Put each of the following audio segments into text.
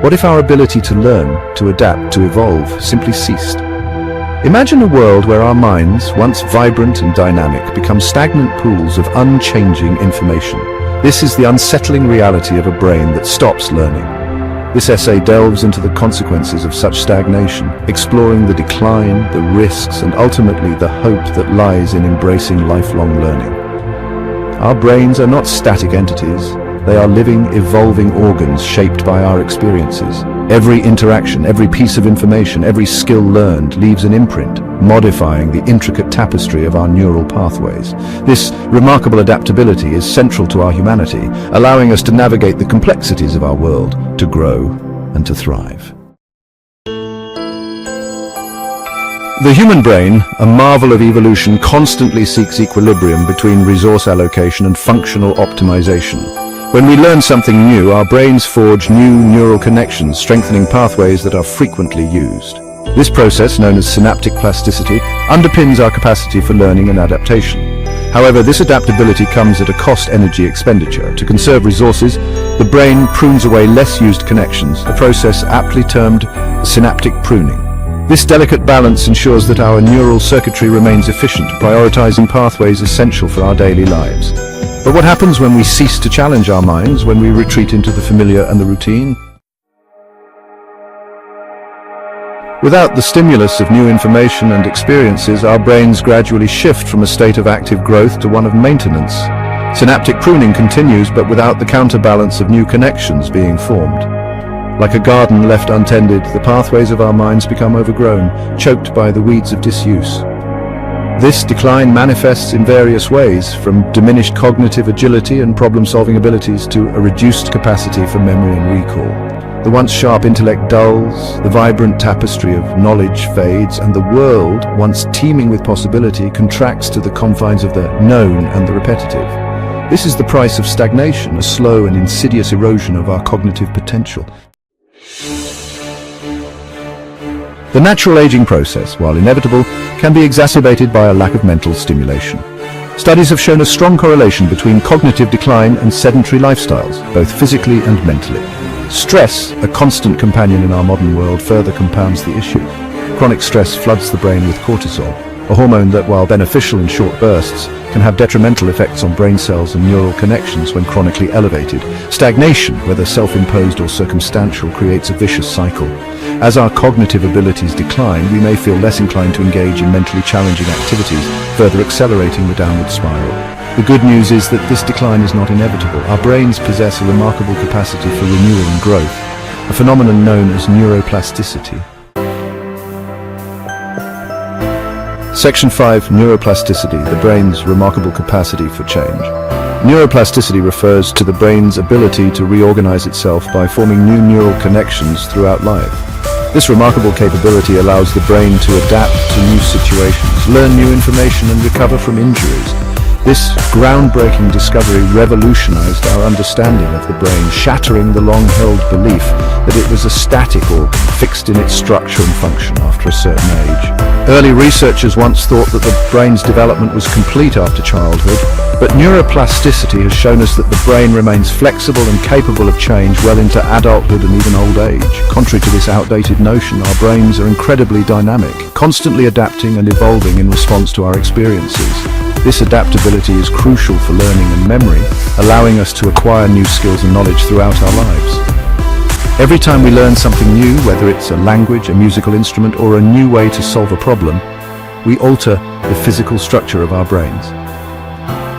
What if our ability to learn, to adapt, to evolve simply ceased? Imagine a world where our minds, once vibrant and dynamic, become stagnant pools of unchanging information. This is the unsettling reality of a brain that stops learning. This essay delves into the consequences of such stagnation, exploring the decline, the risks, and ultimately the hope that lies in embracing lifelong learning. Our brains are not static entities. They are living, evolving organs shaped by our experiences. Every interaction, every piece of information, every skill learned leaves an imprint, modifying the intricate tapestry of our neural pathways. This remarkable adaptability is central to our humanity, allowing us to navigate the complexities of our world, to grow and to thrive. The human brain, a marvel of evolution, constantly seeks equilibrium between resource allocation and functional optimization. When we learn something new, our brains forge new neural connections, strengthening pathways that are frequently used. This process, known as synaptic plasticity, underpins our capacity for learning and adaptation. However, this adaptability comes at a cost-energy expenditure. To conserve resources, the brain prunes away less used connections, a process aptly termed synaptic pruning. This delicate balance ensures that our neural circuitry remains efficient, prioritizing pathways essential for our daily lives. But what happens when we cease to challenge our minds, when we retreat into the familiar and the routine? Without the stimulus of new information and experiences, our brains gradually shift from a state of active growth to one of maintenance. Synaptic pruning continues, but without the counterbalance of new connections being formed. Like a garden left untended, the pathways of our minds become overgrown, choked by the weeds of disuse. This decline manifests in various ways, from diminished cognitive agility and problem-solving abilities to a reduced capacity for memory and recall. The once sharp intellect dulls, the vibrant tapestry of knowledge fades, and the world, once teeming with possibility, contracts to the confines of the known and the repetitive. This is the price of stagnation, a slow and insidious erosion of our cognitive potential. The natural aging process, while inevitable, can be exacerbated by a lack of mental stimulation. Studies have shown a strong correlation between cognitive decline and sedentary lifestyles, both physically and mentally. Stress, a constant companion in our modern world, further compounds the issue. Chronic stress floods the brain with cortisol, a hormone that, while beneficial in short bursts, can have detrimental effects on brain cells and neural connections when chronically elevated. Stagnation, whether self-imposed or circumstantial, creates a vicious cycle. As our cognitive abilities decline, we may feel less inclined to engage in mentally challenging activities, further accelerating the downward spiral. The good news is that this decline is not inevitable. Our brains possess a remarkable capacity for renewal and growth, a phenomenon known as neuroplasticity. Section 5. Neuroplasticity, the brain's remarkable capacity for change. Neuroplasticity refers to the brain's ability to reorganize itself by forming new neural connections throughout life. This remarkable capability allows the brain to adapt to new situations, learn new information, and recover from injuries. This groundbreaking discovery revolutionized our understanding of the brain, shattering the long-held belief that it was a static organ, fixed in its structure and function after a certain age. Early researchers once thought that the brain's development was complete after childhood, but neuroplasticity has shown us that the brain remains flexible and capable of change well into adulthood and even old age. Contrary to this outdated notion, our brains are incredibly dynamic, constantly adapting and evolving in response to our experiences. This adaptability is crucial for learning and memory, allowing us to acquire new skills and knowledge throughout our lives. Every time we learn something new, whether it's a language, a musical instrument, or a new way to solve a problem, we alter the physical structure of our brains.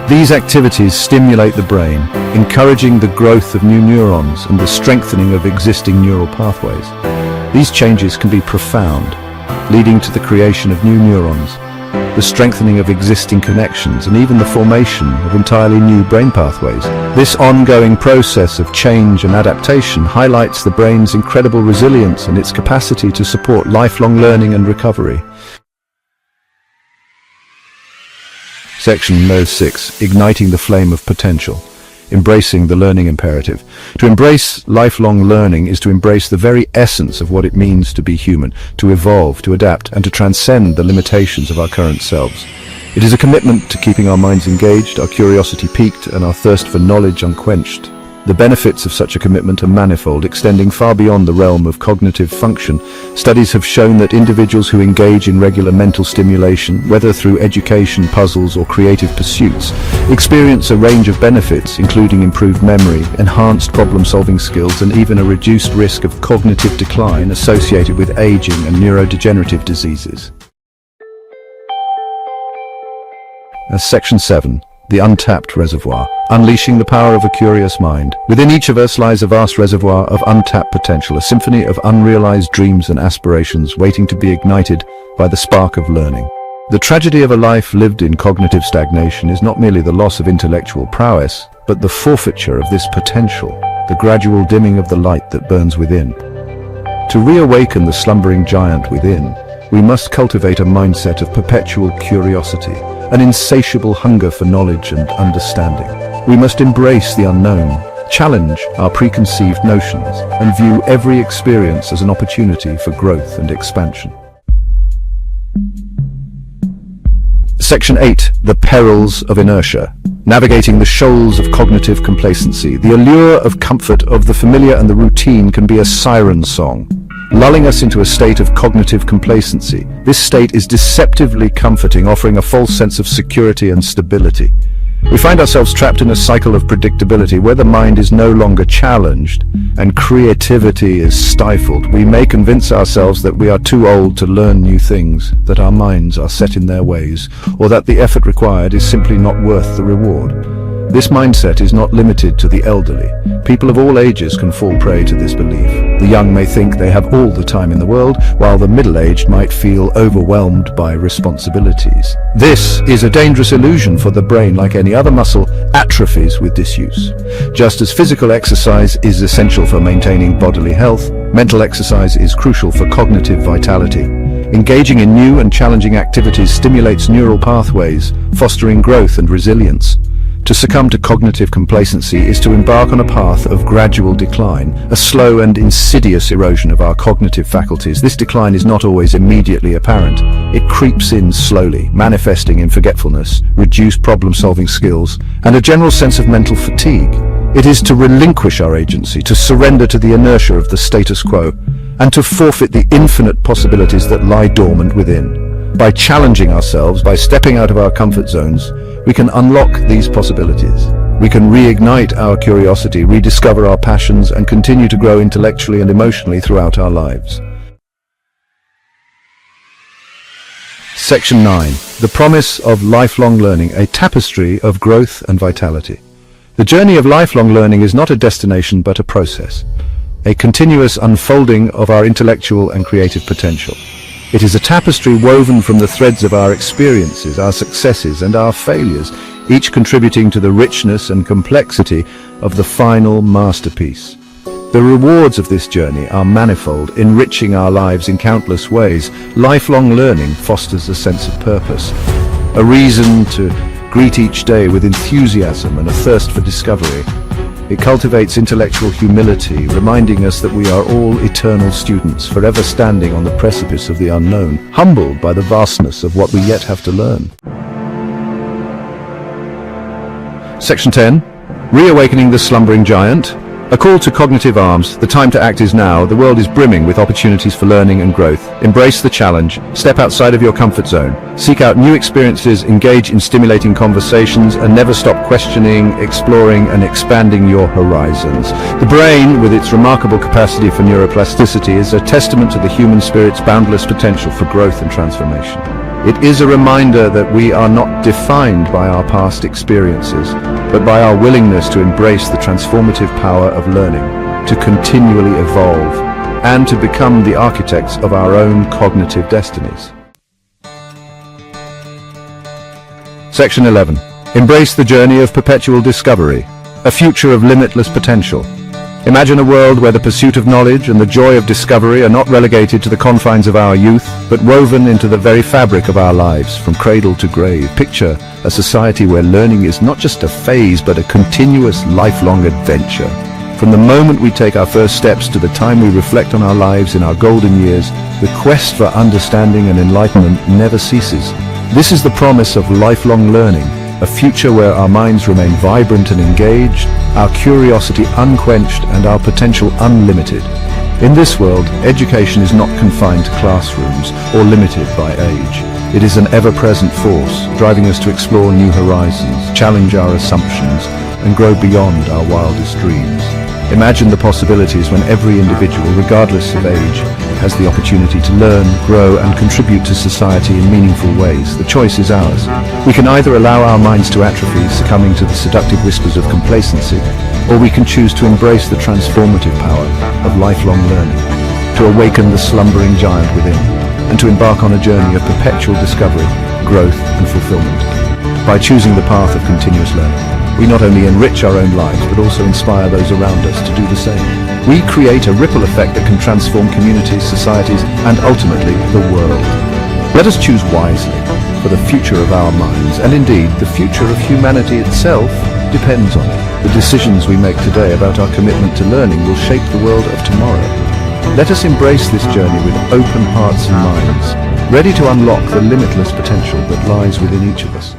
These activities stimulate the brain, encouraging the growth of new neurons and the strengthening of existing neural pathways. These changes can be profound, leading to the creation of new neurons, the strengthening of existing connections, and even the formation of entirely new brain pathways. This ongoing process of change and adaptation highlights the brain's incredible resilience and its capacity to support lifelong learning and recovery. Section 6. Igniting the flame of potential. Embracing the learning imperative. To embrace lifelong learning is to embrace the very essence of what it means to be human, to evolve, to adapt, and to transcend the limitations of our current selves. It is a commitment to keeping our minds engaged, our curiosity piqued, and our thirst for knowledge unquenched. The benefits of such a commitment are manifold, extending far beyond the realm of cognitive function. Studies have shown that individuals who engage in regular mental stimulation, whether through education, puzzles, or creative pursuits, experience a range of benefits, including improved memory, enhanced problem-solving skills, and even a reduced risk of cognitive decline associated with aging and neurodegenerative diseases. Section 7. The untapped reservoir. Unleashing the power of a curious mind. Within each of us lies a vast reservoir of untapped potential, a symphony of unrealized dreams and aspirations waiting to be ignited by the spark of learning. The tragedy of a life lived in cognitive stagnation is not merely the loss of intellectual prowess, but the forfeiture of this potential, the gradual dimming of the light that burns within. To reawaken the slumbering giant within, we must cultivate a mindset of perpetual curiosity, an insatiable hunger for knowledge and understanding. We must embrace the unknown, challenge our preconceived notions, and view every experience as an opportunity for growth and expansion. Section 8. The perils of inertia. Navigating the shoals of cognitive complacency. The allure of comfort, of the familiar and the routine, can be a siren song, lulling us into a state of cognitive complacency. This state is deceptively comforting, offering a false sense of security and stability. We find ourselves trapped in a cycle of predictability where the mind is no longer challenged and creativity is stifled. We may convince ourselves that we are too old to learn new things, that our minds are set in their ways, or that the effort required is simply not worth the reward. This mindset is not limited to the elderly. People of all ages can fall prey to this belief. The young may think they have all the time in the world, while the middle-aged might feel overwhelmed by responsibilities. This is a dangerous illusion, for the brain, like any other muscle, atrophies with disuse. Just as physical exercise is essential for maintaining bodily health, mental exercise is crucial for cognitive vitality. Engaging in new and challenging activities stimulates neural pathways, fostering growth and resilience. To succumb to cognitive complacency is to embark on a path of gradual decline, a slow and insidious erosion of our cognitive faculties. This decline is not always immediately apparent. It creeps in slowly, manifesting in forgetfulness, reduced problem-solving skills, and a general sense of mental fatigue. It is to relinquish our agency, to surrender to the inertia of the status quo, and to forfeit the infinite possibilities that lie dormant within. By challenging ourselves, by stepping out of our comfort zones, we can unlock these possibilities. We can reignite our curiosity, rediscover our passions, and continue to grow intellectually and emotionally throughout our lives. Section 9. The promise of lifelong learning, a tapestry of growth and vitality. The journey of lifelong learning is not a destination but a process, a continuous unfolding of our intellectual and creative potential. It is a tapestry woven from the threads of our experiences, our successes, and our failures, each contributing to the richness and complexity of the final masterpiece. The rewards of this journey are manifold, enriching our lives in countless ways. Lifelong learning fosters a sense of purpose, a reason to greet each day with enthusiasm and a thirst for discovery. It cultivates intellectual humility, reminding us that we are all eternal students, forever standing on the precipice of the unknown, humbled by the vastness of what we yet have to learn. Section 10. Reawakening the slumbering giant. A call to cognitive arms. The time to act is now. The world is brimming with opportunities for learning and growth. Embrace the challenge. Step outside of your comfort zone. Seek out new experiences, engage in stimulating conversations, and never stop questioning, exploring, and expanding your horizons. The brain, with its remarkable capacity for neuroplasticity, is a testament to the human spirit's boundless potential for growth and transformation. It is a reminder that we are not defined by our past experiences, but by our willingness to embrace the transformative power of learning, to continually evolve, and to become the architects of our own cognitive destinies. Section 11. Embrace the journey of perpetual discovery, a future of limitless potential. Imagine a world where the pursuit of knowledge and the joy of discovery are not relegated to the confines of our youth, but woven into the very fabric of our lives, from cradle to grave. Picture a society where learning is not just a phase, but a continuous, lifelong adventure. From the moment we take our first steps to the time we reflect on our lives in our golden years, the quest for understanding and enlightenment never ceases. This is the promise of lifelong learning, A future where our minds remain vibrant and engaged, our curiosity unquenched, and our potential unlimited. In this world, education is not confined to classrooms or limited by age. It is an ever-present force, driving us to explore new horizons, challenge our assumptions, and grow beyond our wildest dreams. Imagine the possibilities when every individual, regardless of age, has the opportunity to learn, grow, and contribute to society in meaningful ways. The choice is ours. We can either allow our minds to atrophy, succumbing to the seductive whispers of complacency, or we can choose to embrace the transformative power of lifelong learning, to awaken the slumbering giant within, and to embark on a journey of perpetual discovery, growth, and fulfillment. By choosing the path of continuous learning, we not only enrich our own lives, but also inspire those around us to do the same. We create a ripple effect that can transform communities, societies, and ultimately the world. Let us choose wisely, for the future of our minds, and indeed the future of humanity itself, depends on it. The decisions we make today about our commitment to learning will shape the world of tomorrow. Let us embrace this journey with open hearts and minds, ready to unlock the limitless potential that lies within each of us.